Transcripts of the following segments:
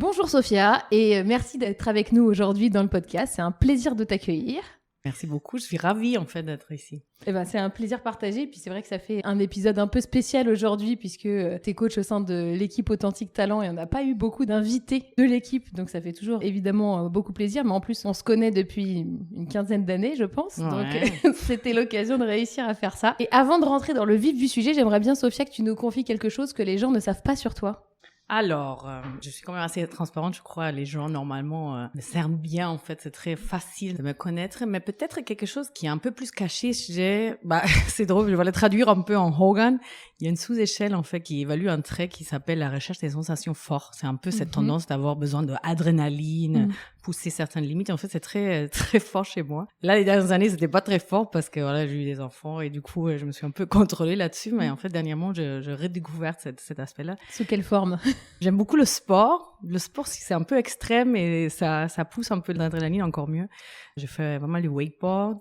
Bonjour Sophia et merci d'être avec nous aujourd'hui dans le podcast. C'est un plaisir de t'accueillir. Merci beaucoup, je suis ravie en fait d'être ici. C'est un plaisir partagé, puis c'est vrai que ça fait un épisode un peu spécial aujourd'hui puisque t'es coach au sein de l'équipe Authentique Talent et on n'a pas eu beaucoup d'invités de l'équipe, donc ça fait toujours évidemment beaucoup plaisir, mais en plus on se connaît depuis une quinzaine d'années je pense, donc c'était l'occasion de réussir à faire ça. Et avant de rentrer dans le vif du sujet, j'aimerais bien Sophia que tu nous confies quelque chose que les gens ne savent pas sur toi. Alors, je suis quand même assez transparente, je crois. Les gens, normalement, me servent bien, en fait. C'est très facile de me connaître. Mais peut-être quelque chose qui est un peu plus caché. C'est drôle, je vais le traduire un peu en Hogan. Il y a une sous-échelle, en fait, qui évalue un trait qui s'appelle la recherche des sensations fortes. C'est un peu cette tendance d'avoir besoin d'adrénaline, pousser certaines limites. En fait, c'est très, très fort chez moi. Là, les dernières années, c'était pas très fort parce que, voilà, j'ai eu des enfants et du coup, je me suis un peu contrôlée là-dessus. Mais en fait, dernièrement, j'ai redécouvert cet aspect-là. Sous quelle forme? J'aime beaucoup le sport. Le sport, c'est un peu extrême et ça pousse un peu l'adrénaline encore mieux. Je fais vraiment du wakeboard.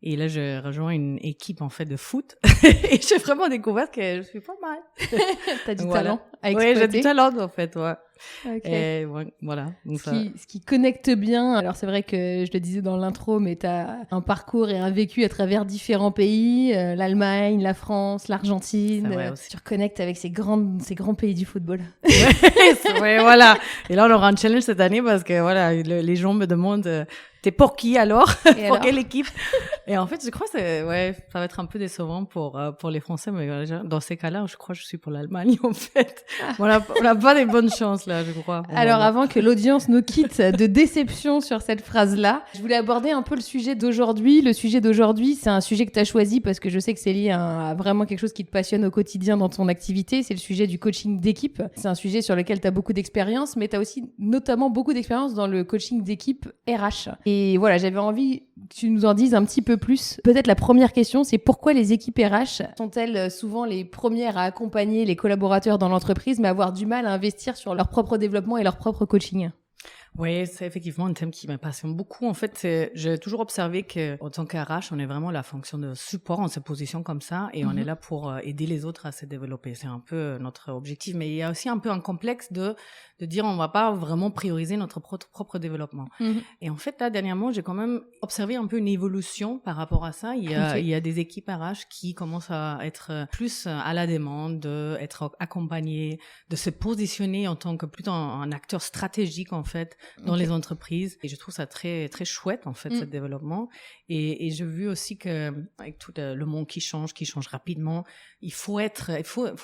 Et là, je rejoins une équipe, en fait, de foot. Et j'ai vraiment découvert que je suis pas mal. T'as du talent à exploiter. Oui, j'ai du talent, en fait, ouais. Okay. Et voilà. Donc ce qui connecte bien. Alors, c'est vrai que je le disais dans l'intro, mais t'as un parcours et un vécu à travers différents pays. L'Allemagne, la France, l'Argentine. C'est vrai aussi. Tu reconnectes avec ces grands pays du football. Ouais, voilà. Et là, on aura un challenge cette année parce que, voilà, les gens me demandent... T'es pour qui alors? Pour quelle équipe? Et en fait, je crois que ça va être un peu décevant pour les Français, mais dans ces cas-là, je crois que je suis pour l'Allemagne, en fait. On n'a pas des bonnes chances, là, je crois. Alors, avant que l'audience nous quitte de déception sur cette phrase-là, je voulais aborder un peu le sujet d'aujourd'hui. Le sujet d'aujourd'hui, c'est un sujet que tu as choisi parce que je sais que c'est lié à vraiment quelque chose qui te passionne au quotidien dans ton activité. C'est le sujet du coaching d'équipe. C'est un sujet sur lequel tu as beaucoup d'expérience, mais tu as aussi notamment beaucoup d'expérience dans le coaching d'équipe RH. Et voilà, j'avais envie que tu nous en dises un petit peu plus. Peut-être la première question, c'est pourquoi les équipes RH sont-elles souvent les premières à accompagner les collaborateurs dans l'entreprise, mais avoir du mal à investir sur leur propre développement et leur propre coaching? Oui, c'est effectivement un thème qui me passionne beaucoup. En fait, j'ai toujours observé qu'en tant qu'RH, on est vraiment la fonction de support, on se positionne comme ça et on est là pour aider les autres à se développer. C'est un peu notre objectif. Mais il y a aussi un peu un complexe de dire on va pas vraiment prioriser notre propre développement. Et en fait, là, dernièrement, j'ai quand même observé un peu une évolution par rapport à ça. Il y a des équipes RH qui commencent à être plus à la demande, d'être accompagnées, de se positionner en tant que plutôt un acteur stratégique, en fait, dans les entreprises. Et je trouve ça très, très chouette, en fait, ce développement. Et j'ai vu aussi que, avec tout le monde qui change rapidement, il faut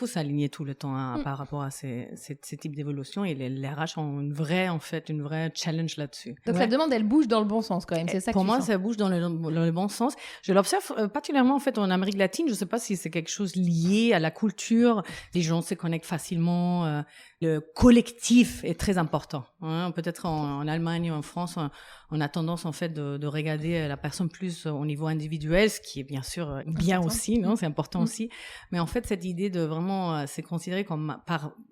s'aligner tout le temps par rapport à ces types d'évolution. Et les RH ont une vraie challenge là-dessus. Donc la demande, elle bouge dans le bon sens quand même, c'est ça que pour tu moi, sens. Ça bouge dans le bon sens. Je l'observe particulièrement en fait en Amérique latine. Je ne sais pas si c'est quelque chose lié à la culture. Les gens se connectent facilement. Le collectif est très important. Peut-être en Allemagne ou en France, on a tendance en fait de regarder la personne plus au niveau individuel, ce qui est bien sûr bien aussi, non? C'est important aussi. Mais en fait, cette idée de vraiment se considérer comme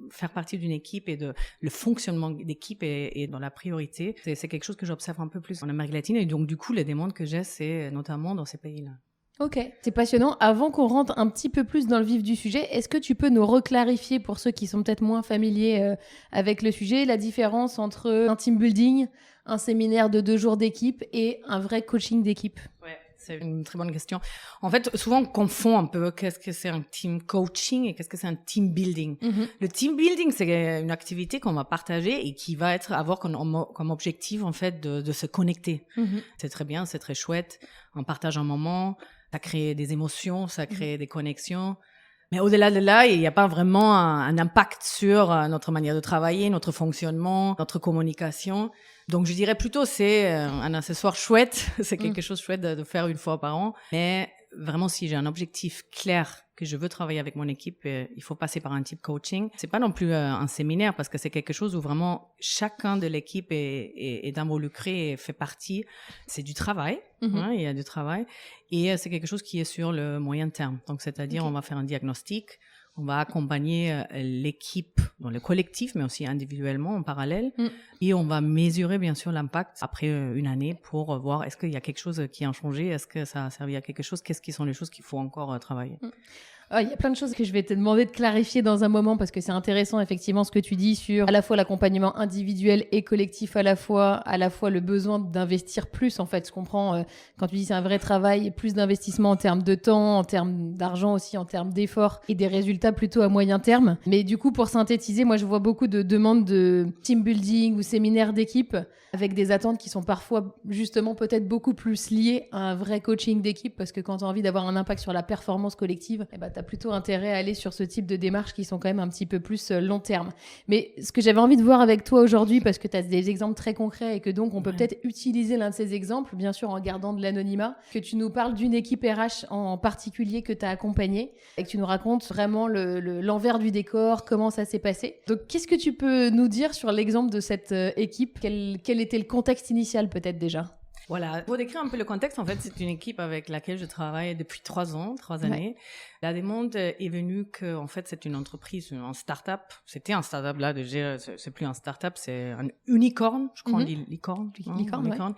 faire partie d'une équipe et le fonctionnement d'équipe est dans la priorité. C'est quelque chose que j'observe un peu plus en Amérique latine. Et donc, du coup, les demandes que j'ai, c'est notamment dans ces pays-là. Ok, c'est passionnant. Avant qu'on rentre un petit peu plus dans le vif du sujet, est-ce que tu peux nous reclarifier, pour ceux qui sont peut-être moins familiers avec le sujet, la différence entre un team building, un séminaire de 2 jours d'équipe et un vrai coaching d'équipe? Ouais. C'est une très bonne question. En fait, souvent, on confond un peu qu'est-ce que c'est un team coaching et qu'est-ce que c'est un team building. Le team building, c'est une activité qu'on va partager et qui va avoir comme objectif, en fait, de se connecter. C'est très bien, c'est très chouette. On partage un moment, ça crée des émotions, ça crée des connexions. Mais au-delà de là, il n'y a pas vraiment un impact sur notre manière de travailler, notre fonctionnement, notre communication. Donc, je dirais plutôt c'est un accessoire chouette. C'est quelque chose de chouette de faire une fois par an. Mais vraiment, si j'ai un objectif clair que je veux travailler avec mon équipe, il faut passer par un type coaching. C'est pas non plus un séminaire parce que c'est quelque chose où vraiment chacun de l'équipe est involucré et fait partie. C'est du travail. Il y a du travail. Et c'est quelque chose qui est sur le moyen terme. Donc, c'est-à-dire, on va faire un diagnostic. On va accompagner l'équipe dans le collectif, mais aussi individuellement en parallèle. Et on va mesurer, bien sûr, l'impact après une année pour voir est-ce qu'il y a quelque chose qui a changé, est-ce que ça a servi à quelque chose, qu'est-ce qui sont les choses qu'il faut encore travailler. Il y a plein de choses que je vais te demander de clarifier dans un moment parce que c'est intéressant effectivement ce que tu dis sur à la fois l'accompagnement individuel et collectif à la fois le besoin d'investir plus en fait. Je comprends quand tu dis c'est un vrai travail, plus d'investissement en termes de temps, en termes d'argent aussi, en termes d'efforts et des résultats plutôt à moyen terme. Mais du coup pour synthétiser, moi je vois beaucoup de demandes de team building ou séminaires d'équipe avec des attentes qui sont parfois justement peut-être beaucoup plus liées à un vrai coaching d'équipe parce que quand tu as envie d'avoir un impact sur la performance collective, tu as plutôt intérêt à aller sur ce type de démarches qui sont quand même un petit peu plus long terme. Mais ce que j'avais envie de voir avec toi aujourd'hui, parce que tu as des exemples très concrets et que donc on peut peut-être utiliser l'un de ces exemples, bien sûr en gardant de l'anonymat, que tu nous parles d'une équipe RH en particulier que tu as accompagnée et que tu nous racontes vraiment l'envers du décor, comment ça s'est passé. Donc qu'est-ce que tu peux nous dire sur l'exemple de cette équipe? Quel était le contexte initial peut-être déjà? Voilà, pour décrire un peu le contexte, en fait, c'est une équipe avec laquelle je travaille depuis 3 années. La demande est venue que, en fait, c'est une entreprise, un start-up. C'était un start-up, là, déjà, c'est plus un start-up, c'est un unicorn, je crois, on dit licorne. Licorne.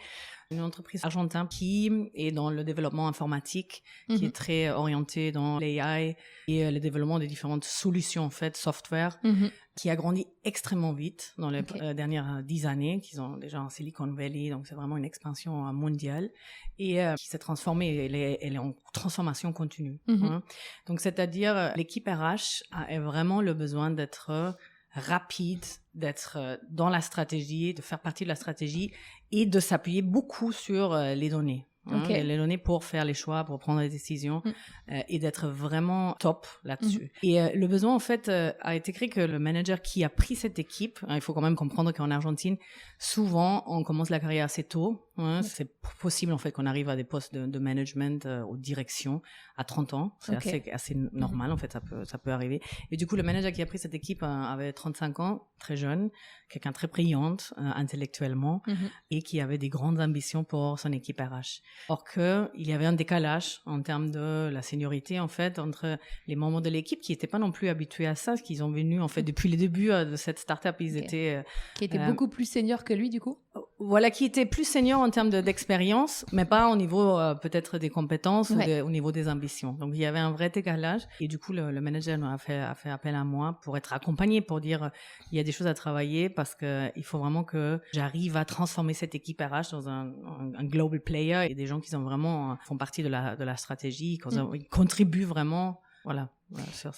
Une entreprise argentine qui est dans le développement informatique, qui est très orientée dans l'AI et le développement des différentes solutions, en fait, software, qui a grandi extrêmement vite dans les dernières 10 années, qu'ils ont déjà en Silicon Valley, donc c'est vraiment une expansion mondiale, et qui s'est transformée, elle est en transformation continue. Donc, c'est-à-dire, l'équipe RH a vraiment le besoin d'être rapide, d'être dans la stratégie, de faire partie de la stratégie et de s'appuyer beaucoup sur les données. Les données pour faire les choix, pour prendre des décisions et d'être vraiment top là-dessus. Et le besoin, en fait, a été créé que le manager qui a pris cette équipe, il faut quand même comprendre qu'en Argentine, souvent, on commence la carrière assez tôt. C'est possible, en fait, qu'on arrive à des postes de management ou de direction à 30 ans. C'est assez normal, en fait, ça peut arriver. Et du coup, le manager qui a pris cette équipe avait 35 ans, très jeune, quelqu'un très brillante intellectuellement et qui avait des grandes ambitions pour son équipe RH. Or il y avait un décalage en termes de la seniorité, en fait, entre les membres de l'équipe qui n'étaient pas non plus habitués à ça, parce qu'ils ont venu, en fait, depuis les débuts de cette start-up, ils étaient... Qui étaient beaucoup plus seniors que lui, du coup? Voilà, qui étaient plus seniors en termes d'expérience, mais pas au niveau peut-être des compétences ou au niveau des ambitions. Donc, il y avait un vrai décalage. Et du coup, le manager a fait appel à moi pour être accompagné, pour dire il y a des choses à travailler parce qu'il faut vraiment que j'arrive à transformer cette équipe RH dans un global player et des gens qui font partie de la stratégie, qui contribuent vraiment. Voilà.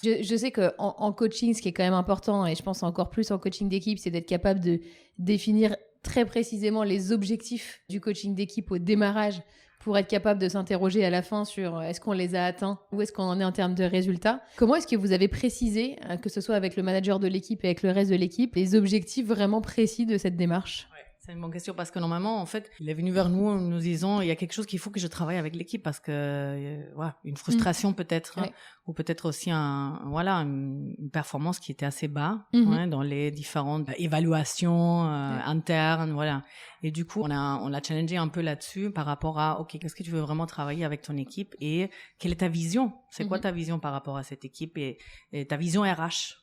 Je sais qu'en coaching, ce qui est quand même important, et je pense encore plus en coaching d'équipe, c'est d'être capable de définir très précisément les objectifs du coaching d'équipe au démarrage pour être capable de s'interroger à la fin sur est-ce qu'on les a atteints, où est-ce qu'on en est en termes de résultats. Comment est-ce que vous avez précisé, que ce soit avec le manager de l'équipe et avec le reste de l'équipe, les objectifs vraiment précis de cette démarche? C'est une bonne question parce que normalement, en fait, il est venu vers nous en nous disant il y a quelque chose qu'il faut que je travaille avec l'équipe parce que une frustration peut-être ou peut-être aussi une performance qui était assez bas dans les différentes évaluations internes, voilà. Et du coup, on l'a challengé un peu là-dessus par rapport à qu'est-ce que tu veux vraiment travailler avec ton équipe et quelle est ta vision? C'est quoi ta vision par rapport à cette équipe et ta vision RH?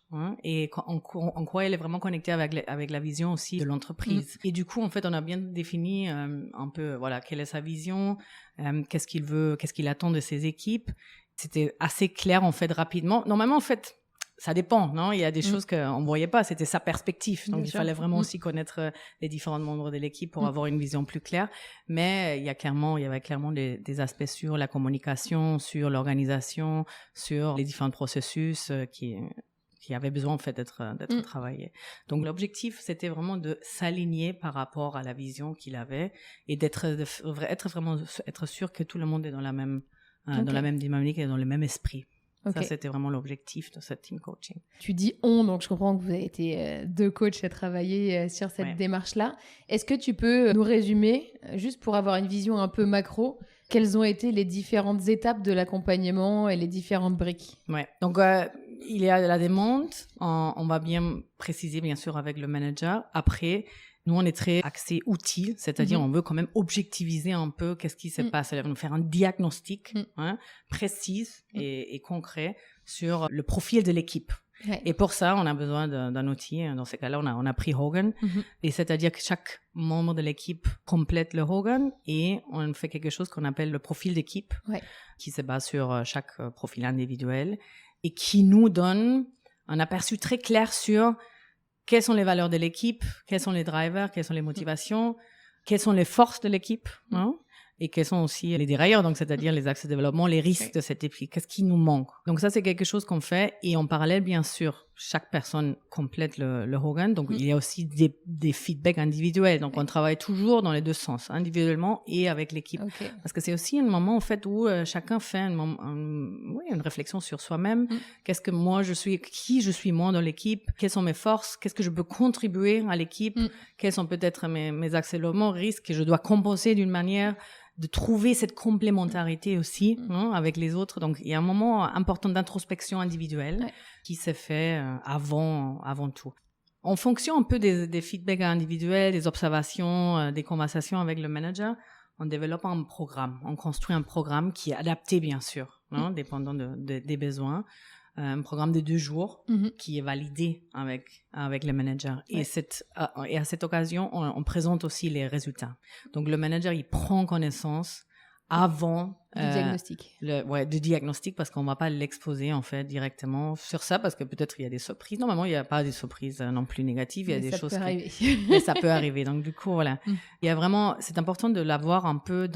Et en quoi elle est vraiment connectée avec la vision aussi de l'entreprise. Et du coup, en fait, on a bien défini un peu, quelle est sa vision, qu'est-ce qu'il veut, qu'est-ce qu'il attend de ses équipes. C'était assez clair, en fait, rapidement. Normalement, en fait, ça dépend, non? Il y a des choses qu'on ne voyait pas, c'était sa perspective. Donc, il fallait vraiment aussi connaître les différents membres de l'équipe pour avoir une vision plus claire. Mais il y avait clairement des aspects sur la communication, sur l'organisation, sur les différents processus qui avait besoin en fait d'être travaillé. Donc l'objectif c'était vraiment de s'aligner par rapport à la vision qu'il avait et être sûr que tout le monde est dans la même dynamique et dans le même esprit. Ça c'était vraiment l'objectif de cette team coaching. Tu dis donc je comprends que vous avez été 2 coachs à travailler sur cette démarche-là. Est-ce que tu peux nous résumer, juste pour avoir une vision un peu macro, quelles ont été les différentes étapes de l'accompagnement et les différentes briques? Donc il y a la demande, on va bien préciser bien sûr avec le manager. Après, nous on est très axé outils, c'est-à-dire on veut quand même objectiviser un peu qu'est-ce qui se passe, c'est-à-dire faire un diagnostic précis et concret sur le profil de l'équipe. Et pour ça, on a besoin d'un outil. Dans ces cas-là, on a pris Hogan. Et c'est-à-dire que chaque membre de l'équipe complète le Hogan et on fait quelque chose qu'on appelle le profil d'équipe qui se base sur chaque profil individuel. et qui nous donne un aperçu très clair sur quelles sont les valeurs de l'équipe, quels sont les drivers, quelles sont les motivations, quelles sont les forces de l'équipe, hein, et quels sont aussi les dérailleurs, donc c'est-à-dire les axes de développement, les risques de cette équipe, qu'est-ce qui nous manque. Donc ça, c'est quelque chose qu'on fait, et en parallèle, bien sûr, chaque personne complète le Hogan, donc il y a aussi des feedbacks individuels, donc on travaille toujours dans les deux sens, individuellement et avec l'équipe, parce que c'est aussi un moment en fait où chacun fait une réflexion sur soi-même, qu'est-ce que moi je suis, qui je suis moi dans l'équipe, quelles sont mes forces, qu'est-ce que je peux contribuer à l'équipe, quels sont peut-être mes axes de développement, risques que je dois compenser d'une manière, de trouver cette complémentarité aussi avec les autres. Donc, il y a un moment important d'introspection individuelle qui s'est fait avant tout. En fonction un peu des feedbacks individuels, des observations, des conversations avec le manager, on développe un programme. On construit un programme qui est adapté, bien sûr, dépendant des besoins. Un programme de 2 jours qui est validé avec le manager. Et à cette occasion, on présente aussi les résultats. Donc, le manager, il prend connaissance avant du diagnostic. Du diagnostic, parce qu'on va pas l'exposer en fait directement sur ça, parce que peut-être il y a des surprises. Normalement, il y a pas des surprises non plus négatives. Il y a des choses mais ça peut arriver. Donc, du coup, voilà. Il y a vraiment, c'est important de l'avoir un peu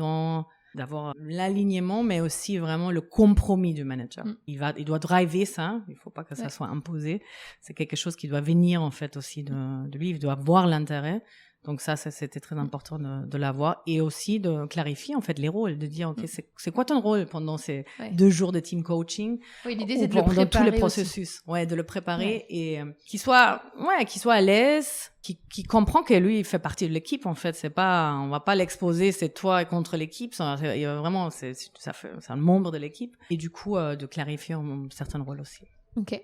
d'avoir l'alignement, mais aussi vraiment le compromis du manager. Il doit driver ça. Il faut pas que ça soit imposé. C'est quelque chose qui doit venir, en fait, aussi de lui. Il doit voir l'intérêt. Donc ça, c'était très important de l'avoir. Et aussi de clarifier, en fait, les rôles. De dire, OK, c'est quoi ton rôle pendant ces 2 jours de team coaching? Oui, l'idée, c'est de le préparer dans tous les processus. Ouais, de le préparer et qu'il soit à l'aise, qui comprend que lui, il fait partie de l'équipe, en fait. C'est pas, on va pas l'exposer, c'est toi contre l'équipe. Il y a vraiment, c'est un membre de l'équipe. Et du coup, de clarifier certains rôles aussi. OK.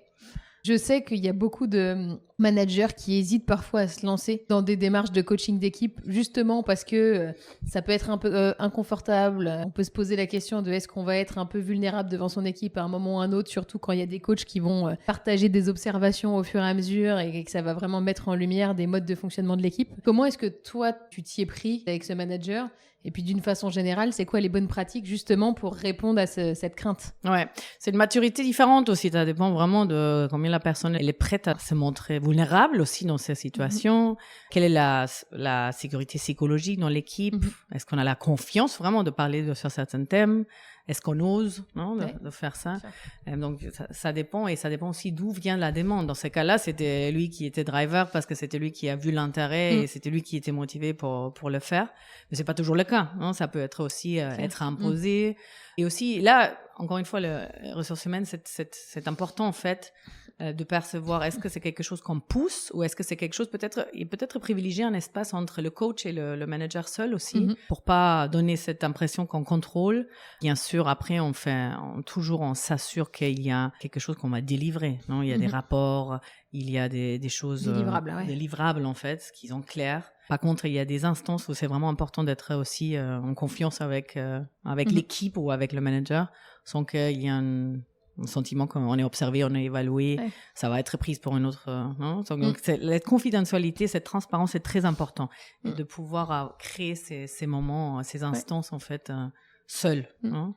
Je sais qu'il y a beaucoup de managers qui hésitent parfois à se lancer dans des démarches de coaching d'équipe, justement parce que ça peut être un peu inconfortable. On peut se poser la question de est-ce qu'on va être un peu vulnérable devant son équipe à un moment ou à un autre, surtout quand il y a des coachs qui vont partager des observations au fur et à mesure et que ça va vraiment mettre en lumière des modes de fonctionnement de l'équipe. Comment est-ce que toi, tu t'y es pris avec ce manager ? Et puis, d'une façon générale, c'est quoi les bonnes pratiques, justement, pour répondre à cette crainte? Ouais, c'est une maturité différente aussi. Ça dépend vraiment de combien la personne elle est prête à se montrer vulnérable aussi dans ces situations. Quelle est la sécurité psychologique dans l'équipe? Est-ce qu'on a la confiance vraiment de parler sur certains thèmes? Est-ce qu'on ose de faire ça? Donc, ça dépend, et ça dépend aussi d'où vient la demande. Dans ces cas-là, c'était lui qui était driver parce que c'était lui qui a vu l'intérêt et c'était lui qui était motivé pour le faire. Mais c'est pas toujours le cas. Ça peut être aussi être imposé. Et aussi, là, encore une fois, les ressources humaines, c'est important, en fait, de percevoir est-ce que c'est quelque chose qu'on pousse ou est-ce que c'est quelque chose peut-être privilégier un espace entre le coach et le manager seul aussi pour pas donner cette impression qu'on contrôle. Bien sûr, après on s'assure qu'il y a quelque chose qu'on va délivrer. Il y a des rapports, il y a des choses des livrables en fait, qui sont clairs. Par contre, il y a des instances où c'est vraiment important d'être aussi en confiance avec l'équipe ou avec le manager, sans qu'il y ait un sentiment qu'on est observé, on est évalué, ça va être prise pour une autre. Donc, la confidentialité, cette transparence est très important. Et de pouvoir créer ces moments, ces instances, en fait, seuls.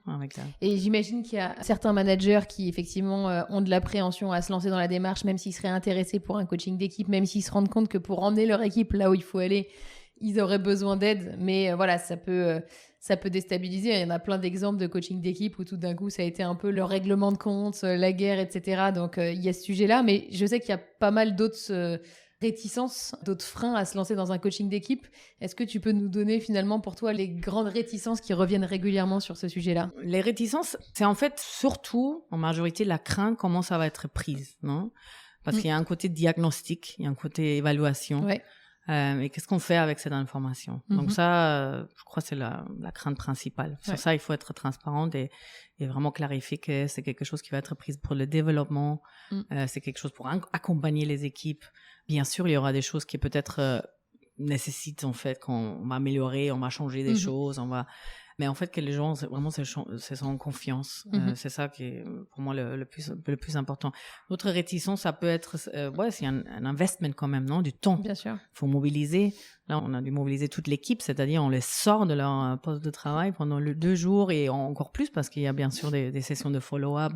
Avec ça. Et j'imagine qu'il y a certains managers qui, effectivement, ont de l'appréhension à se lancer dans la démarche, même s'ils seraient intéressés pour un coaching d'équipe, même s'ils se rendent compte que pour emmener leur équipe là où il faut aller, ils auraient besoin d'aide. Mais voilà, ça peut déstabiliser. Il y en a plein d'exemples de coaching d'équipe où tout d'un coup, ça a été un peu le règlement de compte, la guerre, etc. Donc, il y a ce sujet-là. Mais je sais qu'il y a pas mal d'autres réticences, d'autres freins à se lancer dans un coaching d'équipe. Est-ce que tu peux nous donner finalement pour toi les grandes réticences qui reviennent régulièrement sur ce sujet-là? Les réticences, c'est en fait surtout, en majorité, la crainte comment ça va être prise, non? Parce qu'il y a un côté diagnostic, il y a un côté évaluation. Et qu'est-ce qu'on fait avec cette information? Donc ça, je crois que c'est la crainte principale. Sur ça, il faut être transparente et vraiment clarifier que c'est quelque chose qui va être pris pour le développement, c'est quelque chose pour accompagner les équipes. Bien sûr, il y aura des choses qui peut-être nécessitent en fait qu'on va améliorer, on va changer des choses, mais en fait que les gens vraiment se sentent en confiance. C'est ça qui est pour moi le plus important. L'autre réticence, ça peut être c'est un investment quand même, non, du temps. Bien sûr. Faut mobiliser. Là, on a dû mobiliser toute l'équipe, c'est-à-dire on les sort de leur poste de travail pendant 2 jours et encore plus parce qu'il y a bien sûr des sessions de follow-up.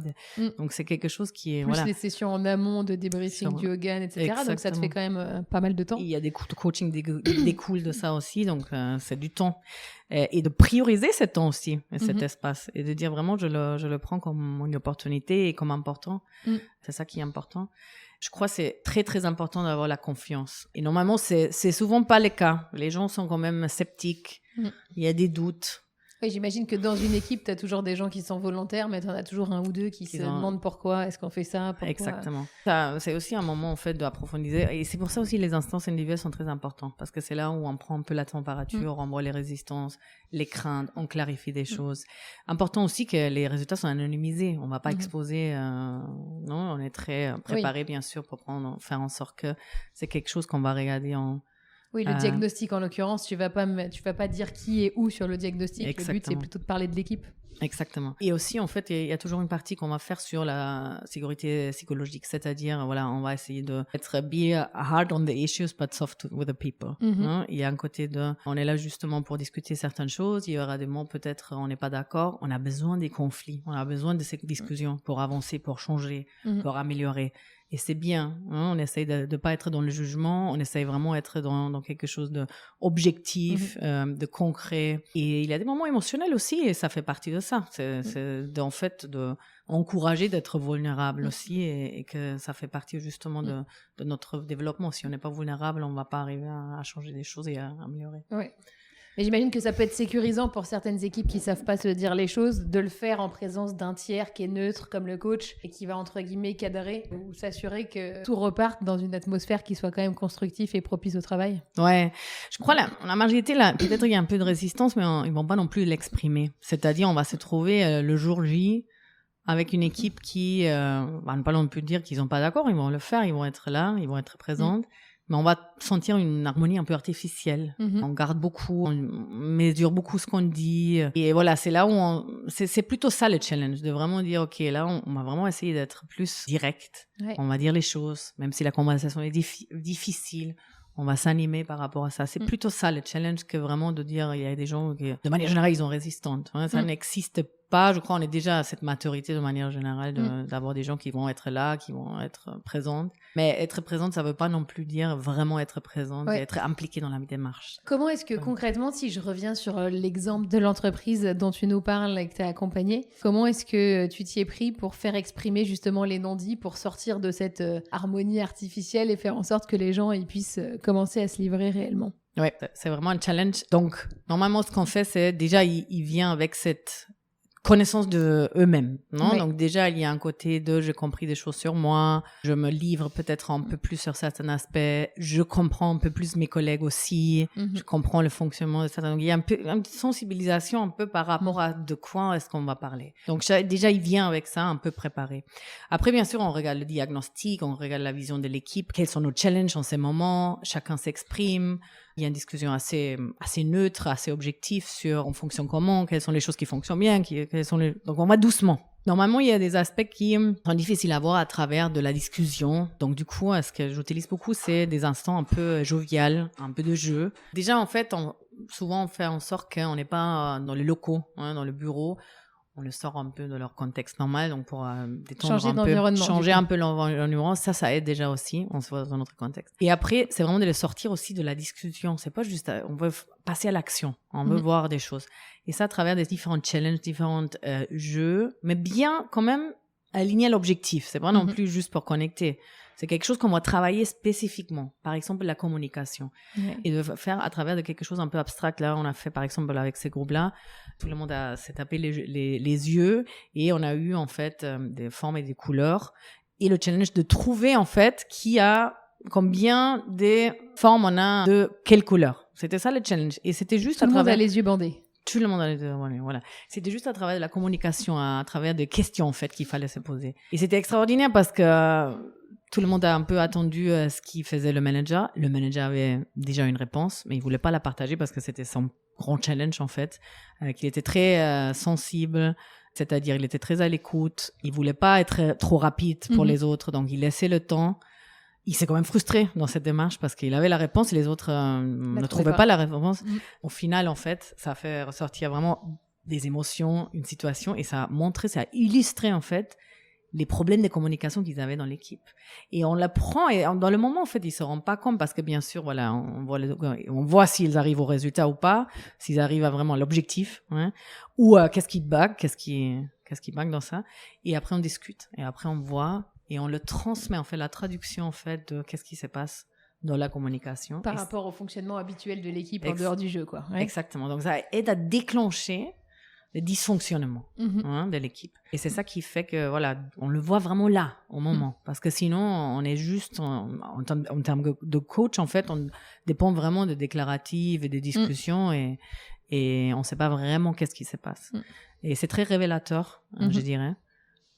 Donc c'est quelque chose qui est plus les sessions en amont de débriefing du Hogan, etc. Exactement. Donc ça te fait quand même pas mal de temps. Il y a des cours de coaching découlent de ça aussi, donc c'est du temps. Et de prioriser ce temps aussi, cet espace, et de dire vraiment je le prends comme une opportunité et comme important. C'est ça qui est important. Je crois que c'est très très important d'avoir la confiance. Et normalement c'est souvent pas le cas. Les gens sont quand même sceptiques. Il y a des doutes. Oui, j'imagine que dans une équipe, tu as toujours des gens qui sont volontaires, mais tu en as toujours un ou deux qui se demandent pourquoi, est-ce qu'on fait ça, pourquoi. Exactement. Ça, c'est aussi un moment en fait d'approfondir. Et c'est pour ça aussi les instances individuelles sont très importantes, parce que c'est là où on prend un peu la température, on voit les résistances, les craintes, on clarifie des choses. Important aussi que les résultats soient anonymisés. On va pas exposer. Non, on est très préparé bien sûr pour faire en sorte que c'est quelque chose qu'on va regarder en... Oui, le diagnostic en l'occurrence, tu vas pas dire qui est où sur le diagnostic. Exactement. Le but, c'est plutôt de parler de l'équipe. Exactement. Et aussi, en fait, il y a toujours une partie qu'on va faire sur la sécurité psychologique, c'est-à-dire, voilà, on va essayer de être be hard on the issues but soft with the people. Il y a un côté on est là justement pour discuter certaines choses. Il y aura des moments peut-être on n'est pas d'accord. On a besoin des conflits. On a besoin de ces discussions pour avancer, pour changer, pour améliorer. Et c'est bien, on essaye de pas être dans le jugement, on essaye vraiment d'être dans quelque chose d'objectif, de concret. Et il y a des moments émotionnels aussi, et ça fait partie de ça. C'est en fait d'encourager d'être vulnérable aussi, et que ça fait partie justement de notre développement. Si on n'est pas vulnérable, on va pas arriver à changer des choses et à améliorer. Oui. Mais j'imagine que ça peut être sécurisant pour certaines équipes qui savent pas se dire les choses, de le faire en présence d'un tiers qui est neutre comme le coach et qui va entre guillemets cadrer ou s'assurer que tout reparte dans une atmosphère qui soit quand même constructive et propice au travail. Ouais, je crois la majorité là, peut-être il y a un peu de résistance, mais ils vont pas non plus l'exprimer. C'est-à-dire on va se trouver le jour J avec une équipe qui va ne pas non plus dire qu'ils sont pas d'accord, ils vont le faire, ils vont être là, ils vont être présents. Mais on va sentir une harmonie un peu artificielle. On garde beaucoup, on mesure beaucoup ce qu'on dit. Et voilà, c'est là où c'est plutôt ça le challenge, de vraiment dire, OK, là, on va vraiment essayer d'être plus direct. Ouais. On va dire les choses, même si la conversation est difficile. On va s'animer par rapport à ça. C'est plutôt ça le challenge que vraiment de dire, il y a des gens qui, de manière générale, ils sont résistantes. Ça n'existe pas. Je crois on est déjà à cette maturité de manière générale d'avoir des gens qui vont être là, qui vont être présentes. Mais être présente, ça veut pas non plus dire vraiment être présente et être impliquée dans la démarche. Comment est-ce que concrètement, si je reviens sur l'exemple de l'entreprise dont tu nous parles et que tu as accompagné, comment est-ce que tu t'y es pris pour faire exprimer justement les non-dits, pour sortir de cette harmonie artificielle et faire en sorte que les gens ils puissent commencer à se livrer réellement? Ouais, c'est vraiment un challenge. Donc, normalement, ce qu'on fait, c'est déjà, il vient avec cette connaissance de eux-mêmes, non? Oui. Donc déjà, il y a un côté de j'ai compris des choses sur moi, je me livre peut-être un peu plus sur certains aspects, je comprends un peu plus mes collègues aussi, je comprends le fonctionnement de certains. Donc il y a une sensibilisation un peu par rapport à de quoi est-ce qu'on va parler. Donc déjà, il vient avec ça un peu préparé. Après, bien sûr, on regarde le diagnostic, on regarde la vision de l'équipe, quels sont nos challenges en ces moments, chacun s'exprime. Il y a une discussion assez neutre, assez objective sur on fonctionne comment, quelles sont les choses qui fonctionnent bien, donc on va doucement. Normalement, il y a des aspects qui sont difficiles à voir à travers de la discussion. Donc du coup, ce que j'utilise beaucoup, c'est des instants un peu joviales, un peu de jeu. Déjà, en fait, souvent on fait en sorte qu'on n'est pas dans les locaux, dans le bureau. On le sort un peu de leur contexte normal, donc pour détendre changer un peu l'environnement, ça aide déjà aussi, on se voit dans notre contexte. Et après, c'est vraiment de le sortir aussi de la discussion, c'est pas juste, on veut passer à l'action, on veut voir des choses. Et ça à travers des différents challenges, différents jeux, mais bien quand même aligner l'objectif, c'est pas non plus juste pour connecter. C'est quelque chose qu'on va travailler spécifiquement. Par exemple, la communication. Et de faire à travers de quelque chose un peu abstract. Là, on a fait, par exemple, avec ces groupes-là, tout le monde s'est tapé les yeux et on a eu, en fait, des formes et des couleurs. Et le challenge de trouver, en fait, qui a combien des formes on a de quelle couleur. C'était ça le challenge. Et c'était juste tout le monde a les yeux bandés. Tout le monde a les yeux bandés, voilà. C'était juste à travers de la communication, à travers des questions, en fait, qu'il fallait se poser. Et c'était extraordinaire parce que Tout le monde a un peu attendu ce qu'il faisait le manager. Le manager avait déjà une réponse, mais il voulait pas la partager parce que c'était son grand challenge en fait, qu'il était très sensible, c'est-à-dire il était très à l'écoute. Il voulait pas être trop rapide pour les autres, donc il laissait le temps. Il s'est quand même frustré dans cette démarche parce qu'il avait la réponse et les autres ne trouvaient pas la réponse. Au final, en fait, ça a fait ressortir vraiment des émotions, une situation, et ça a montré, ça a illustré en fait les problèmes de communication qu'ils avaient dans l'équipe. Et on l'apprend, et dans le moment, en fait, ils se rendent pas compte parce que, bien sûr, voilà, on voit s'ils arrivent au résultat ou pas, s'ils arrivent à vraiment l'objectif, hein, ou qu'est-ce qui bug dans ça. Et après, on discute. Et après, on voit, et on le transmet, on fait la traduction, en fait, de qu'est-ce qui se passe dans la communication. Par rapport au fonctionnement habituel de l'équipe en dehors du jeu, quoi. Ouais. Exactement. Donc, ça aide à déclencher le dysfonctionnement de l'équipe. Et c'est ça qui fait que, voilà, on le voit vraiment là, au moment. Parce que sinon, on est juste, en termes de coach, en fait, on dépend vraiment de déclaratives et des discussions et on ne sait pas vraiment qu'est-ce qui se passe. Et c'est très révélateur, je dirais,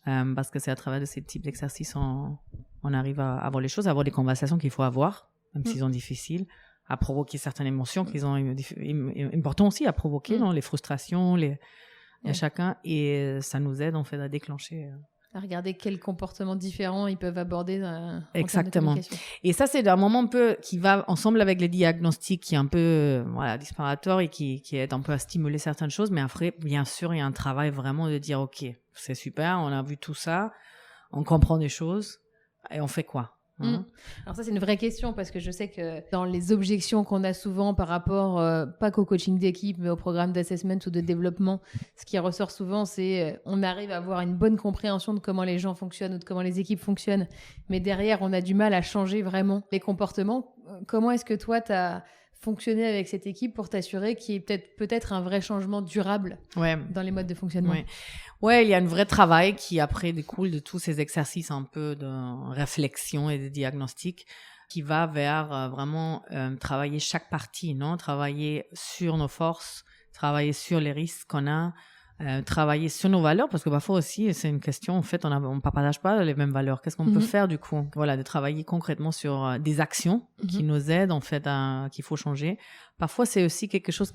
parce que c'est à travers de ces types d'exercices, on arrive à avoir les choses, à avoir des conversations qu'il faut avoir, même s'ils sont difficiles, à provoquer certaines émotions qu'ils ont important aussi à provoquer, non, les frustrations, à chacun, et ça nous aide en fait à déclencher. À regarder quels comportements différents ils peuvent aborder. Exactement. Et ça, c'est un moment un peu qui va ensemble avec les diagnostics, qui est un peu disparateur et qui aide un peu à stimuler certaines choses. Mais après, bien sûr, il y a un travail vraiment de dire, ok, c'est super, on a vu tout ça, on comprend des choses, et on fait quoi? Alors ça, c'est une vraie question parce que je sais que dans les objections qu'on a souvent par rapport, pas qu'au coaching d'équipe, mais au programme d'assessment ou de développement, ce qui ressort souvent, c'est on arrive à avoir une bonne compréhension de comment les gens fonctionnent ou de comment les équipes fonctionnent, mais derrière, on a du mal à changer vraiment les comportements. Comment est-ce que toi, tu as fonctionné avec cette équipe pour t'assurer qu'il y ait peut-être un vrai changement durable dans les modes de fonctionnement? Ouais, il y a un vrai travail qui après découle de tous ces exercices un peu de réflexion et de diagnostic qui va vers vraiment travailler chaque partie, non? Travailler sur nos forces, travailler sur les risques qu'on a, travailler sur nos valeurs, parce que parfois aussi, c'est une question, en fait, on ne partage pas les mêmes valeurs. Qu'est-ce qu'on peut faire du coup? Voilà, de travailler concrètement sur des actions qui nous aident, en fait, qu'il faut changer. Parfois, c'est aussi quelque chose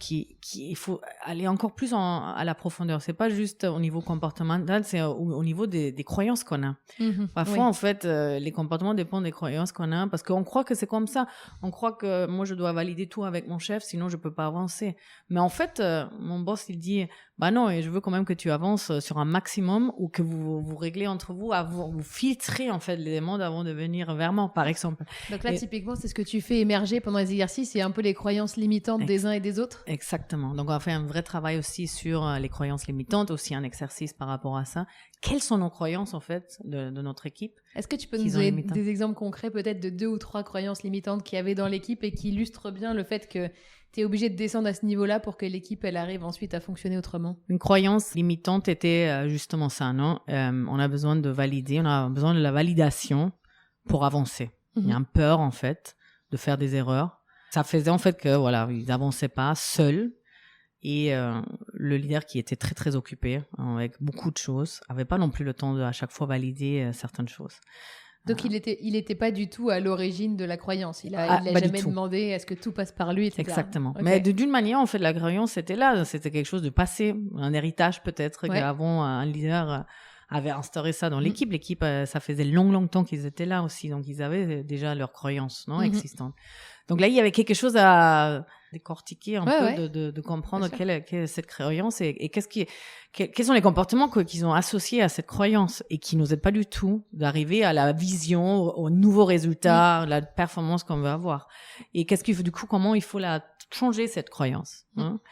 il faut aller encore plus à la profondeur. C'est pas juste au niveau comportemental, c'est au niveau des croyances qu'on a. Parfois, en fait, les comportements dépendent des croyances qu'on a, parce qu'on croit que c'est comme ça. On croit que moi, je dois valider tout avec mon chef, sinon je peux pas avancer. Mais en fait, mon boss, il dit, bah non, et je veux quand même que tu avances sur un maximum ou que vous réglez entre vous, vous filtrez en fait les demandes avant de venir vers moi, par exemple. Donc là, typiquement, c'est ce que tu fais émerger pendant les exercices, c'est un peu les croyances limitantes des uns et des autres. Exactement. Donc on va faire un vrai travail aussi sur les croyances limitantes, aussi un exercice par rapport à ça. Quelles sont nos croyances en fait de notre équipe? Est-ce que tu peux nous donner des exemples concrets peut-être de 2 ou 3 croyances limitantes qu'il y avait dans l'équipe et qui illustrent bien le fait que tu es obligé de descendre à ce niveau-là pour que l'équipe elle arrive ensuite à fonctionner autrement? Une croyance limitante était justement ça, non? On a besoin de valider, on a besoin de la validation pour avancer. Il y a une peur en fait de faire des erreurs. Ça faisait en fait que voilà, ils n'avançaient pas seuls. Et le leader qui était très très occupé avec beaucoup de choses avait pas non plus le temps de à chaque fois valider certaines choses. Donc il était pas du tout à l'origine de la croyance. Il a jamais demandé est-ce que tout passe par lui, etc. Exactement. Okay. Mais d'une manière en fait la croyance était là, c'était quelque chose de passé, un héritage peut-être qu'avant un leader avait instauré ça dans l'équipe. L'équipe, ça faisait longtemps qu'ils étaient là aussi, donc ils avaient déjà leurs croyances existantes. Donc là, il y avait quelque chose à décortiquer un peu, de comprendre quelle est cette croyance et quels sont les comportements qu'ils ont associés à cette croyance et qui nous aident pas du tout d'arriver à la vision, au nouveau résultat, la performance qu'on veut avoir. Et comment il faut la changer cette croyance.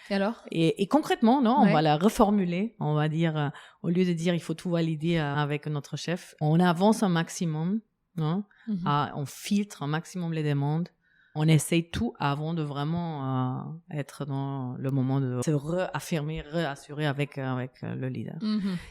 Et alors? Et concrètement, non, on va la reformuler. On va dire, au lieu de dire il faut tout valider avec notre chef, on avance un maximum, non? On filtre un maximum les demandes. On essaye tout avant de vraiment être dans le moment de se réassurer avec le leader.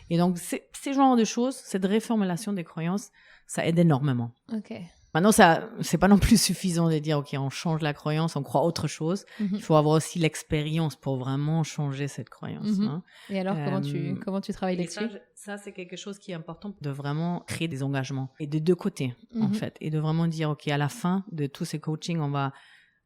Et donc, ces genres de choses, cette reformulation des croyances, ça aide énormément. Ok. Maintenant, ça, c'est pas non plus suffisant de dire, OK, on change la croyance, on croit autre chose. Il faut avoir aussi l'expérience pour vraiment changer cette croyance. Hein. Et alors, comment tu travailles là-dessus? Ça, c'est quelque chose qui est important de vraiment créer des engagements. Et de deux côtés, en fait. Et de vraiment dire, OK, à la fin de tous ces coachings, on va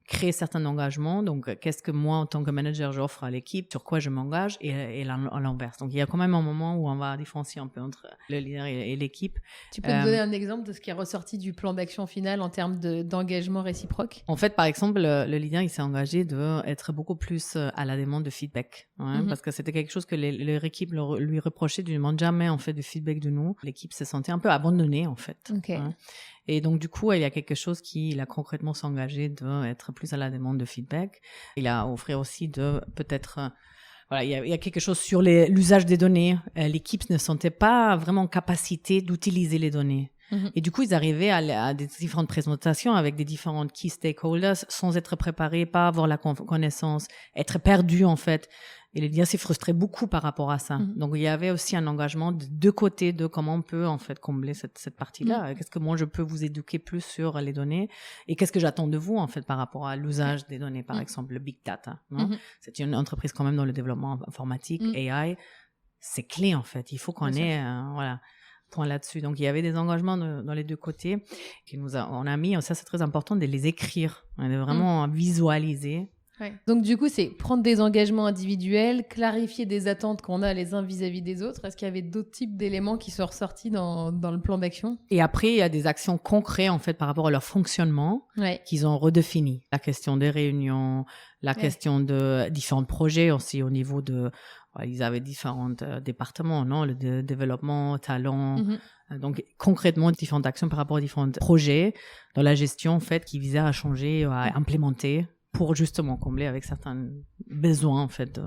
créer certains engagements. Donc, qu'est-ce que moi, en tant que manager, j'offre à l'équipe, sur quoi je m'engage et à l'inverse. Donc, il y a quand même un moment où on va différencier un peu entre le leader et l'équipe. Tu peux me donner un exemple de ce qui est ressorti du plan d'action final en termes d'engagement réciproque? En fait, par exemple, le leader, il s'est engagé d'être beaucoup plus à la demande de feedback. Parce que c'était quelque chose que leur équipe lui reprochait, ne demande jamais, en fait, de feedback de nous. L'équipe se sentait un peu abandonnée, en fait. Okay. Et donc, du coup, il y a quelque chose il a concrètement s'engagé d'être plus à la demande de feedback. Il a offert aussi il y a quelque chose sur l'usage des données. L'équipe ne sentait pas vraiment en capacité d'utiliser les données. Et du coup, ils arrivaient à des différentes présentations avec des différentes key stakeholders sans être préparés, pas avoir la connaissance, être perdus, en fait. Et les leaders s'est frustré beaucoup par rapport à ça. Donc, il y avait aussi un engagement de deux côtés de comment on peut, en fait, combler cette partie-là. Qu'est-ce que moi, je peux vous éduquer plus sur les données et qu'est-ce que j'attends de vous, en fait, par rapport à l'usage des données, par exemple, le big data. C'est une entreprise quand même dans le développement informatique, AI. C'est clé, en fait. Il faut qu'on ait, point là-dessus. Donc, il y avait des engagements dans les deux côtés on a mis, ça c'est très important, de les écrire, de vraiment visualiser. Ouais. Donc, du coup, c'est prendre des engagements individuels, clarifier des attentes qu'on a les uns vis-à-vis des autres. Est-ce qu'il y avait d'autres types d'éléments qui sont ressortis dans le plan d'action? Et après, il y a des actions concrètes, en fait, par rapport à leur fonctionnement qu'ils ont redéfini. La question des réunions, la question de différents projets aussi au niveau de... Ils avaient différents départements, non? Le développement, talent. Donc, concrètement, différentes actions par rapport aux différents projets dans la gestion, en fait, qui visaient à changer, à implémenter pour justement combler avec certains besoins, en fait.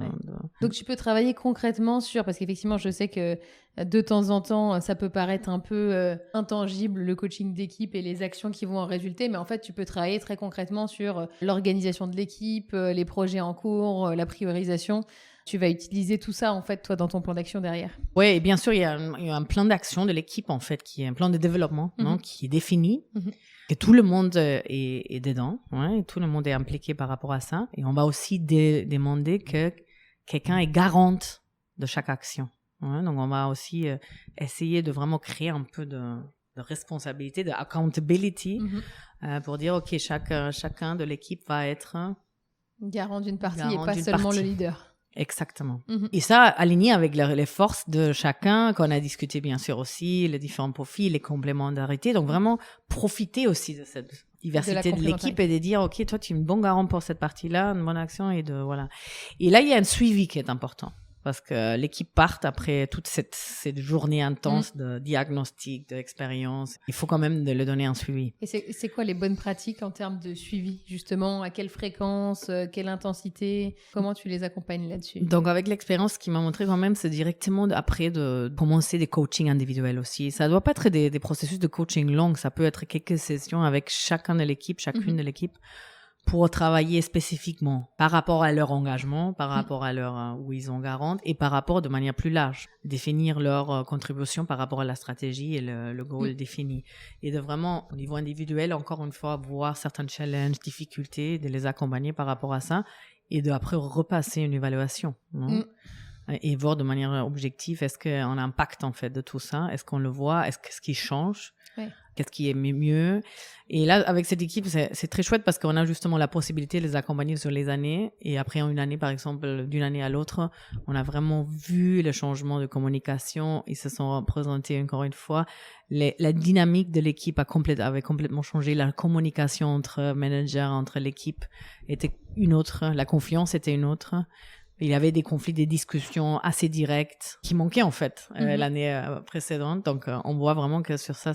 Donc, tu peux travailler concrètement parce qu'effectivement, je sais que de temps en temps, ça peut paraître un peu intangible, le coaching d'équipe et les actions qui vont en résulter, mais en fait, tu peux travailler très concrètement sur l'organisation de l'équipe, les projets en cours, la priorisation. Tu vas utiliser tout ça, en fait, toi, dans ton plan d'action derrière. Oui, et bien sûr, il y a un plan d'action de l'équipe, en fait, qui est un plan de développement, non, qui est défini, que tout le monde est dedans, et tout le monde est impliqué par rapport à ça. Et on va aussi demander que quelqu'un est garante de chaque action. Donc, on va aussi essayer de vraiment créer un peu de responsabilité, de accountability, pour dire, OK, chacun de l'équipe va être garant d'une partie et pas seulement le leader. Exactement. Et ça, aligné avec les forces de chacun, qu'on a discuté bien sûr aussi, les différents profils, les complémentarités. Donc vraiment, profiter aussi de cette diversité de l'équipe et de dire, OK, toi, tu es une bonne garant pour cette partie-là, une bonne action voilà. Et là, il y a un suivi qui est important. Parce que l'équipe part après toute cette journée intense de diagnostic, d'expérience. Il faut quand même le donner un suivi. Et c'est quoi les bonnes pratiques en termes de suivi, justement? À quelle fréquence, quelle intensité? Comment tu les accompagnes là-dessus? Donc, avec l'expérience, ce qui m'a montré quand même, c'est directement après de commencer des coachings individuels aussi. Ça ne doit pas être des processus de coaching longs. Ça peut être quelques sessions avec chacune de l'équipe, pour travailler spécifiquement par rapport à leur engagement, par rapport à leur où ils ont garante et par rapport de manière plus large, définir leur contribution par rapport à la stratégie et le goal défini. Et de vraiment, au niveau individuel, encore une fois, voir certains challenges, difficultés, de les accompagner par rapport à ça et après repasser une évaluation. Et voir de manière objective, est-ce qu'on a un impact en fait de tout ça? Est-ce qu'on le voit? Qu'est-ce qui change? Qu'est-ce qui est mieux? Et là, avec cette équipe, c'est très chouette parce qu'on a justement la possibilité de les accompagner sur les années. Et après, en une année, par exemple, d'une année à l'autre, on a vraiment vu le changement de communication. Ils se sont présentés encore une fois. La dynamique de l'équipe avait complètement changé. La communication entre managers, entre l'équipe était une autre. La confiance était une autre. Il y avait des conflits, des discussions assez directes qui manquaient en fait l'année précédente. Donc, on voit vraiment que sur ça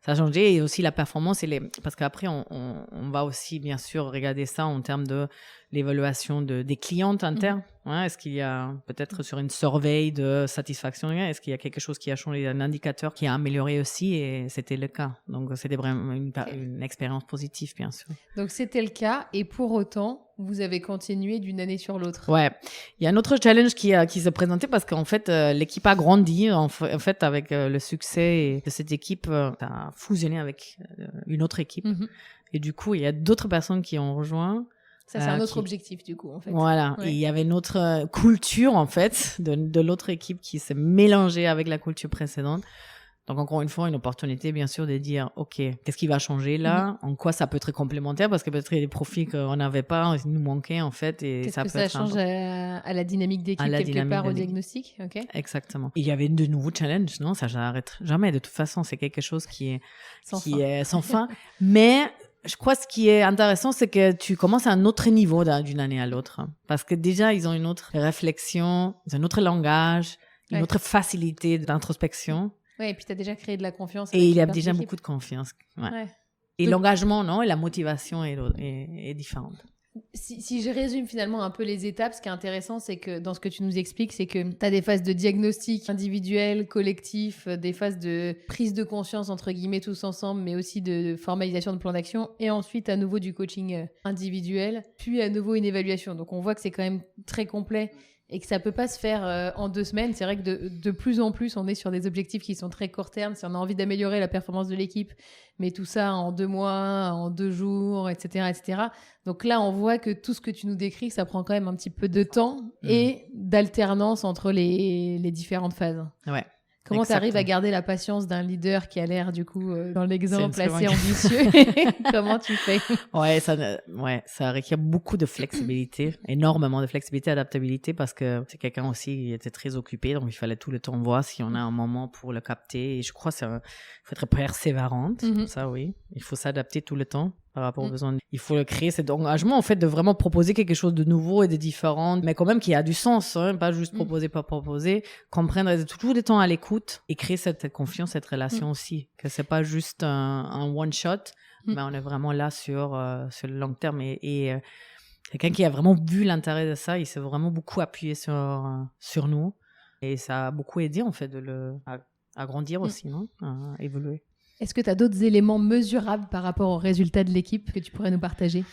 a changé. Et aussi la performance, parce qu'après, on va aussi bien sûr regarder ça en termes de l'évaluation des clientes internes. Est-ce qu'il y a peut-être sur une surveille de satisfaction, est-ce qu'il y a quelque chose qui a changé, un indicateur qui a amélioré aussi? Et c'était le cas. Donc, c'était vraiment une expérience positive, bien sûr. Donc, c'était le cas. Et pour autant, vous avez continué d'une année sur l'autre. Ouais. Il y a un autre challenge qui s'est présenté parce qu'en fait, l'équipe a grandi. En fait, avec le succès de cette équipe, ça a fusionné avec une autre équipe. Et du coup, il y a d'autres personnes qui ont rejoint. Ça, c'est un autre objectif, du coup, en fait. Voilà. Ouais. Et il y avait une autre culture, en fait, de l'autre équipe qui s'est mélangée avec la culture précédente. Donc, encore une fois, une opportunité, bien sûr, de dire, OK, qu'est-ce qui va changer là? En quoi ça peut être complémentaire? Parce que peut-être il y a des profils qu'on n'avait pas, ils nous manquaient, en fait. Et qu'est-ce ça que peut ça être change à la dynamique d'équipe, quelque part, au diagnostic? OK. Exactement. Et il y avait de nouveaux challenges, non? Ça n'arrête jamais. De toute façon, c'est quelque chose qui est sans fin. Mais je crois que ce qui est intéressant, c'est que tu commences à un autre niveau d'une année à l'autre. Parce que déjà, ils ont une autre réflexion, ils ont un autre langage, une autre facilité d'introspection. Ouais, et puis tu as déjà créé de la confiance. Et il y a déjà beaucoup de confiance. Ouais. Et l'engagement, non? Et la motivation est différente. Si je résume finalement un peu les étapes, ce qui est intéressant, c'est que dans ce que tu nous expliques, c'est que tu as des phases de diagnostic individuel, collectif, des phases de prise de conscience, entre guillemets, tous ensemble, mais aussi de formalisation de plan d'action, et ensuite à nouveau du coaching individuel, puis à nouveau une évaluation. Donc on voit que c'est quand même très complet et que ça peut pas se faire en 2 semaines. C'est vrai que de plus en plus, on est sur des objectifs qui sont très court terme, si on a envie d'améliorer la performance de l'équipe, mais tout ça en 2 mois, en 2 jours, etc., etc. Donc là, on voit que tout ce que tu nous décris, ça prend quand même un petit peu de temps et d'alternance entre les différentes phases. Ouais. Comment tu arrives à garder la patience d'un leader qui a l'air, du coup, dans l'exemple, assez ambitieux? Comment tu fais? Ouais, ça requiert beaucoup de flexibilité, énormément de flexibilité, adaptabilité, parce que c'est quelqu'un aussi qui était très occupé, donc il fallait tout le temps voir si on a un moment pour le capter. Et je crois qu'il faut être persévérante, ça oui. Il faut s'adapter tout le temps par rapport aux besoins. Il faut créer cet engagement, en fait, de vraiment proposer quelque chose de nouveau et de différent, mais quand même qui a du sens, hein, pas juste proposer, pas proposer, comprendre, être toujours des temps à l'écoute et créer cette confiance, cette relation aussi, que c'est pas juste un one shot, mais on est vraiment là sur le long terme et quelqu'un qui a vraiment vu l'intérêt de ça, il s'est vraiment beaucoup appuyé sur nous et ça a beaucoup aidé, en fait, à grandir aussi, non? À évoluer. Est-ce que tu as d'autres éléments mesurables par rapport aux résultats de l'équipe que tu pourrais nous partager?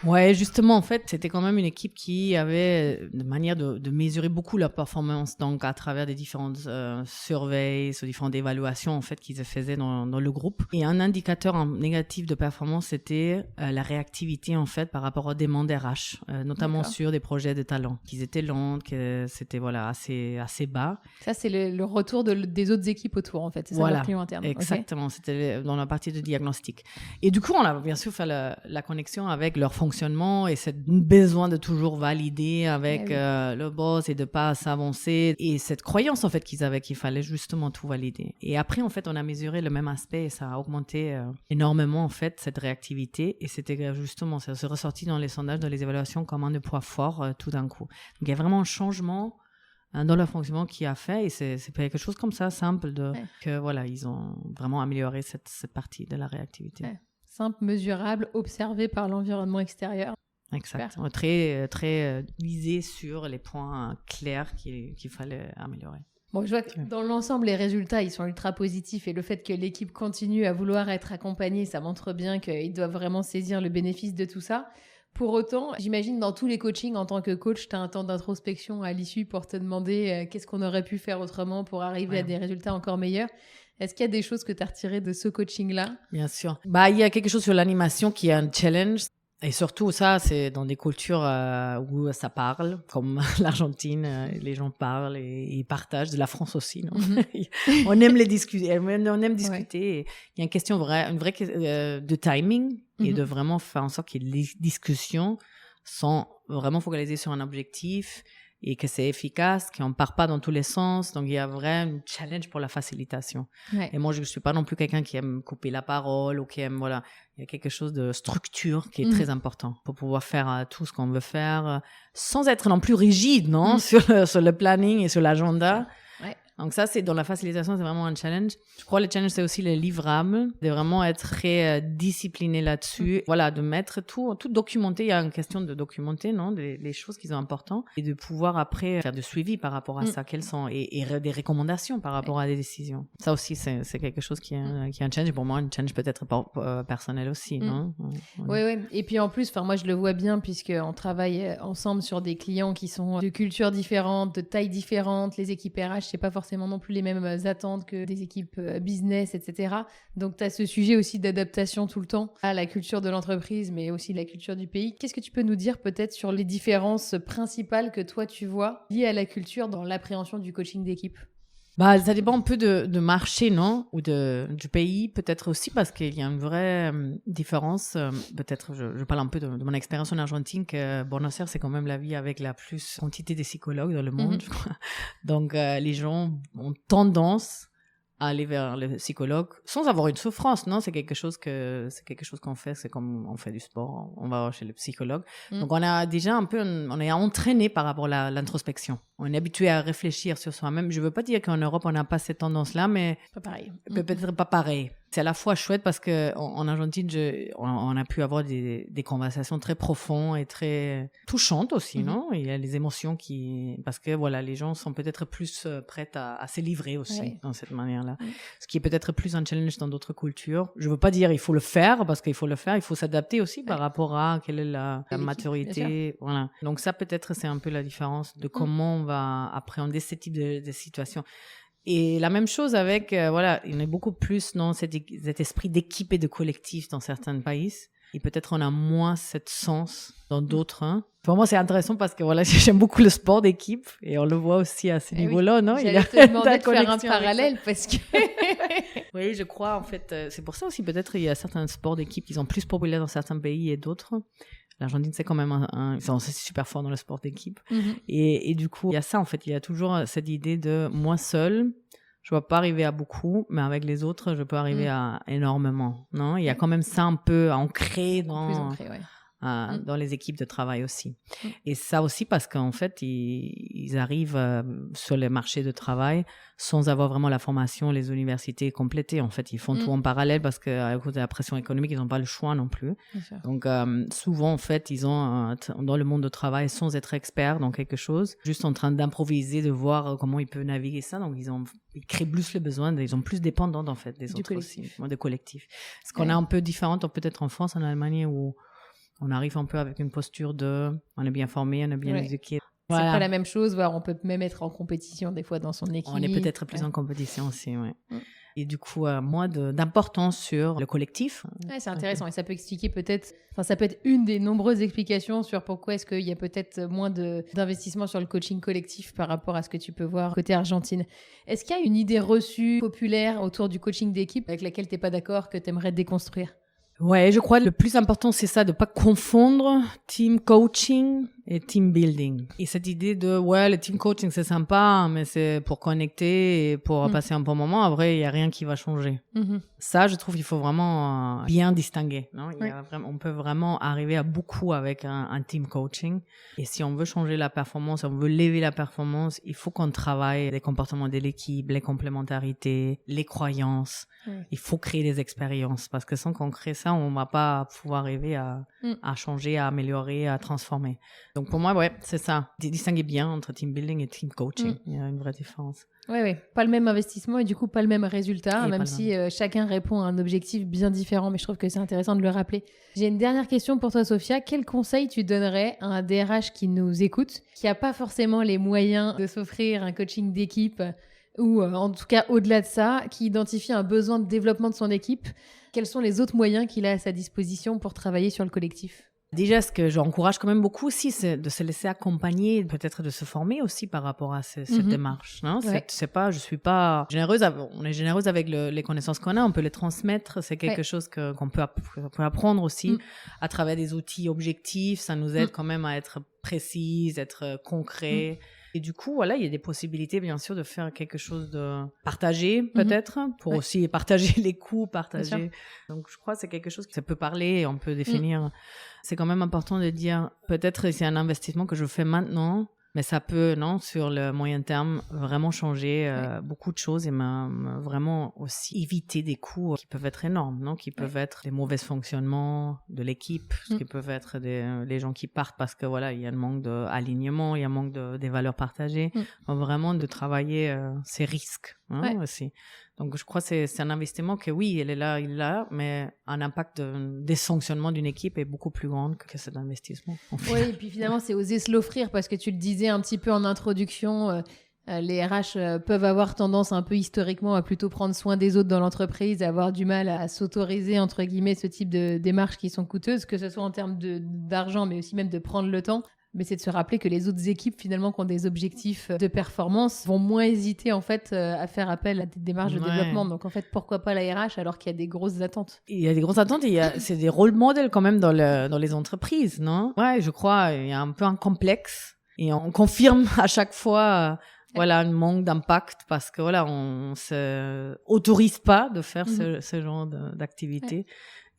Ouais, justement, en fait, c'était quand même une équipe qui avait une manière de mesurer beaucoup leur performance, donc à travers des différentes surveilles, différentes évaluations, en fait, qu'ils faisaient dans le groupe. Et un indicateur négatif de performance, c'était la réactivité, en fait, par rapport aux demandes RH, notamment sur des projets de talent, qu'ils étaient lents, que c'était, voilà, assez bas. Ça, c'est le retour des autres équipes autour, en fait. C'est ça, leur client interne. Exactement. Okay. C'était dans la partie de diagnostic. Et du coup, on a bien sûr fait la connexion avec leur fonctionnement et ce besoin de toujours valider avec le boss et de pas s'avancer et cette croyance en fait qu'ils avaient qu'il fallait justement tout valider. Et après en fait on a mesuré le même aspect et ça a augmenté énormément en fait cette réactivité et c'était justement ça s'est ressorti dans les sondages, dans les évaluations comme un des points forts tout d'un coup. Donc il y a vraiment un changement dans leur fonctionnement qui a fait et c'est quelque chose comme ça simple que voilà ils ont vraiment amélioré cette partie de la réactivité. Ouais. Simple, mesurable, observé par l'environnement extérieur. Exactement. Très, très visé sur les points clairs qu'il fallait améliorer. Bon, je vois que dans l'ensemble, les résultats, ils sont ultra positifs et le fait que l'équipe continue à vouloir être accompagnée, ça montre bien qu'ils doivent vraiment saisir le bénéfice de tout ça. Pour autant, j'imagine dans tous les coachings, en tant que coach, tu as un temps d'introspection à l'issue pour te demander qu'est-ce qu'on aurait pu faire autrement pour arriver à des résultats encore meilleurs. Est-ce qu'il y a des choses que tu as retirées de ce coaching-là? Bien sûr. Il y a quelque chose sur l'animation qui est un challenge. Et surtout, ça, c'est dans des cultures où ça parle, comme l'Argentine, les gens parlent et ils partagent. De la France aussi, non? On aime discuter. On aime discuter. Il y a une question une vraie de timing et de vraiment faire en sorte que les discussions sont vraiment focalisées sur un objectif et que c'est efficace, qu'on ne part pas dans tous les sens. Donc, il y a vraiment un challenge pour la facilitation. Ouais. Et moi, je ne suis pas non plus quelqu'un qui aime couper la parole ou qui aime, voilà. Il y a quelque chose de structure qui est très important pour pouvoir faire tout ce qu'on veut faire sans être non plus rigide, non? Sur le planning et sur l'agenda. Ouais. Donc ça, c'est dans la facilitation, c'est vraiment un challenge. Je crois que le challenge, c'est aussi le livrable, de vraiment être très discipliné là-dessus. Voilà, de mettre tout documenté. Il y a une question de documenter, non, les choses qui sont importantes et de pouvoir après faire du suivi par rapport à ça, quelles sont et des recommandations par rapport à des décisions. Ça aussi, c'est quelque chose qui est un challenge. Pour moi, un challenge peut-être personnel aussi, non? Oui. Et puis en plus, moi, je le vois bien puisqu'on travaille ensemble sur des clients qui sont de cultures différentes, de tailles différentes. Les équipes RH, c'est pas forcément forcément non plus les mêmes attentes que des équipes business, etc. Donc, tu as ce sujet aussi d'adaptation tout le temps à la culture de l'entreprise, mais aussi la culture du pays. Qu'est-ce que tu peux nous dire peut-être sur les différences principales que toi, tu vois liées à la culture dans l'appréhension du coaching d'équipe? Ça dépend un peu de marché, non? Ou du pays, peut-être aussi, parce qu'il y a une vraie différence. Peut-être, je parle un peu de mon expérience en Argentine, que Buenos Aires, c'est quand même la ville avec la plus quantité de psychologues dans le monde, je crois. Donc, les gens ont tendance à aller vers le psychologue sans avoir une souffrance, non? C'est quelque chose qu'on fait, c'est comme on fait du sport, on va chez le psychologue. Donc, on a déjà on est entraîné par rapport à l'introspection. On est habitué à réfléchir sur soi-même. Je veux pas dire qu'en Europe, on n'a pas cette tendance-là, mais Pas pareil. Peut-être pas pareil. C'est à la fois chouette parce que en Argentine, on a pu avoir des conversations très profondes et très touchantes aussi, non? Il y a les émotions parce que voilà, les gens sont peut-être plus prêts à se livrer aussi dans cette manière-là. Ce qui est peut-être plus un challenge dans d'autres cultures. Je veux pas dire il faut le faire parce qu'il faut le faire, il faut s'adapter aussi par rapport à quelle est la maturité. Voilà. Donc ça, peut-être, c'est un peu la différence de comment on va appréhender ce type de situation. Et la même chose avec, il y a beaucoup plus dans cet esprit d'équipe et de collectif dans certains pays. Et peut-être on a moins cette sens dans d'autres. Hein. Pour moi, c'est intéressant parce que voilà, j'aime beaucoup le sport d'équipe et on le voit aussi à ce niveau-là, non? J'allais te demander de faire un parallèle parce que... Oui, je crois, en fait, c'est pour ça aussi, peut-être, il y a certains sports d'équipe qui sont plus populaires dans certains pays et d'autres. L'Argentine, c'est quand même c'est super fort dans le sport d'équipe. Et du coup, il y a ça, en fait. Il y a toujours cette idée de moi seul, je ne vais pas arriver à beaucoup, mais avec les autres, je peux arriver à énormément. Non? Il y a quand même ça un peu ancré dans les équipes de travail aussi. Et ça aussi parce qu'en fait, ils arrivent sur les marchés de travail sans avoir vraiment la formation, les universités complétées. En fait, ils font tout en parallèle parce qu'à cause de la pression économique, ils n'ont pas le choix non plus. Donc, souvent, en fait, ils ont, dans le monde de travail, sans être experts dans quelque chose, juste en train d'improviser, de voir comment ils peuvent naviguer ça. Donc, ils créent plus le besoin, ils sont plus dépendants, en fait, des autres aussi, des collectifs. Ce qu'on a un peu différent, peut-être en France, en Allemagne, où on arrive un peu avec une posture on est bien formé, on est bien éduqué. Voilà. C'est pas la même chose, voire on peut même être en compétition des fois dans son équipe. On est peut-être plus en compétition aussi, Et du coup, moins d'importance sur le collectif. Ouais, c'est intéressant et ça peut expliquer peut-être, ça peut être une des nombreuses explications sur pourquoi est-ce qu'il y a peut-être moins d'investissement sur le coaching collectif par rapport à ce que tu peux voir côté Argentine. Est-ce qu'il y a une idée reçue populaire autour du coaching d'équipe avec laquelle t'es pas d'accord, que t'aimerais déconstruire? Ouais, je crois que le plus important, c'est ça, de pas confondre team coaching et team building. Et cette idée le team coaching, c'est sympa, mais c'est pour connecter et pour passer un bon moment. Après, il y a rien qui va changer. Ça, je trouve qu'il faut vraiment bien distinguer. Non? On peut vraiment arriver à beaucoup avec un team coaching. Et si on veut changer la performance, on veut lever la performance, il faut qu'on travaille les comportements de l'équipe, les complémentarités, les croyances. Il faut créer des expériences parce que sans qu'on crée ça, on va pas pouvoir arriver à changer, à améliorer, à transformer. Donc pour moi, c'est ça. Distinguer bien entre team building et team coaching. Il y a une vraie différence. Oui. Pas le même investissement et du coup pas le même résultat, même si chacun répond à un objectif bien différent. Mais je trouve que c'est intéressant de le rappeler. J'ai une dernière question pour toi, Sophia. Quel conseil tu donnerais à un DRH qui nous écoute, qui n'a pas forcément les moyens de s'offrir un coaching d'équipe ou en tout cas au-delà de ça, qui identifie un besoin de développement de son équipe? Quels sont les autres moyens qu'il a à sa disposition pour travailler sur le collectif? Déjà, ce que j'encourage quand même beaucoup aussi, c'est de se laisser accompagner, peut-être de se former aussi par rapport à cette démarche. Non? Je suis pas généreuse. On est généreuse avec les connaissances qu'on a, on peut les transmettre. C'est quelque chose qu'on peut apprendre aussi à travers des outils objectifs. Ça nous aide quand même à être précise, être concret. Et du coup, il y a des possibilités, bien sûr, de faire quelque chose de partagé, peut-être, pour aussi partager les coûts, partager. Donc, je crois que c'est quelque chose que ça peut parler, on peut définir. C'est quand même important de dire, peut-être c'est un investissement que je fais maintenant, mais ça peut, sur le moyen terme, vraiment changer beaucoup de choses et vraiment aussi éviter des coûts qui peuvent être énormes, qui peuvent être des mauvais fonctionnements de l'équipe, qui peuvent être les gens qui partent parce que il y a un manque d'alignement, il y a un manque des valeurs partagées. Donc, vraiment de travailler ces risques aussi. Donc, je crois que c'est un investissement que il est là, mais un impact des sanctionnements d'une équipe est beaucoup plus grand que cet investissement. Oui, et puis finalement, c'est oser se l'offrir parce que tu le disais un petit peu en introduction. Les RH peuvent avoir tendance un peu historiquement à plutôt prendre soin des autres dans l'entreprise, à avoir du mal à s'autoriser, entre guillemets, ce type de démarches qui sont coûteuses, que ce soit en termes d'argent, mais aussi même de prendre le temps. Mais c'est de se rappeler que les autres équipes, finalement, qui ont des objectifs de performance, vont moins hésiter, en fait, à faire appel à des démarches de développement. Donc, en fait, pourquoi pas la RH alors qu'il y a des grosses attentes? Il y a des grosses attentes et c'est des rôle modèles quand même dans les entreprises, non? Ouais, je crois, il y a un peu un complexe et on confirme à chaque fois, voilà, un manque d'impact parce que voilà, on se autorise pas de faire ce genre d'activité. Ouais.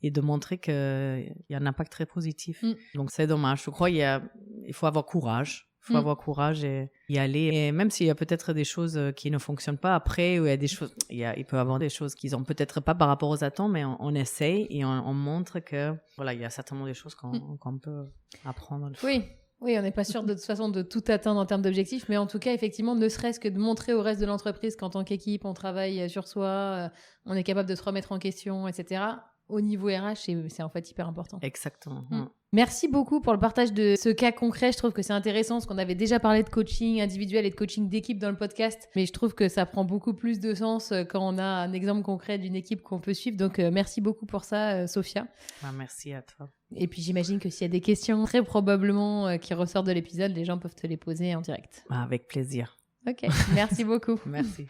Et de montrer qu'il y a un impact très positif. Donc, c'est dommage. Je crois il faut avoir courage. Il faut avoir courage et y aller. Et même s'il y a peut-être des choses qui ne fonctionnent pas après, ou il y a des choses, il peut y avoir des choses qu'ils ont peut-être pas par rapport aux attentes, mais on essaye et on montre que, voilà, il y a certainement des choses qu'on peut apprendre. Oui, on n'est pas sûr de toute façon de tout atteindre en termes d'objectifs, mais en tout cas, effectivement, ne serait-ce que de montrer au reste de l'entreprise qu'en tant qu'équipe, on travaille sur soi, on est capable de se remettre en question, etc. Au niveau RH, c'est en fait hyper important. Exactement. Merci beaucoup pour le partage de ce cas concret. Je trouve que c'est intéressant parce qu'on avait déjà parlé de coaching individuel et de coaching d'équipe dans le podcast, mais je trouve que ça prend beaucoup plus de sens quand on a un exemple concret d'une équipe qu'on peut suivre. Donc, merci beaucoup pour ça, Sophia. Merci à toi. Et puis, j'imagine que s'il y a des questions très probablement qui ressortent de l'épisode, les gens peuvent te les poser en direct. Avec plaisir. Ok, merci beaucoup. Merci.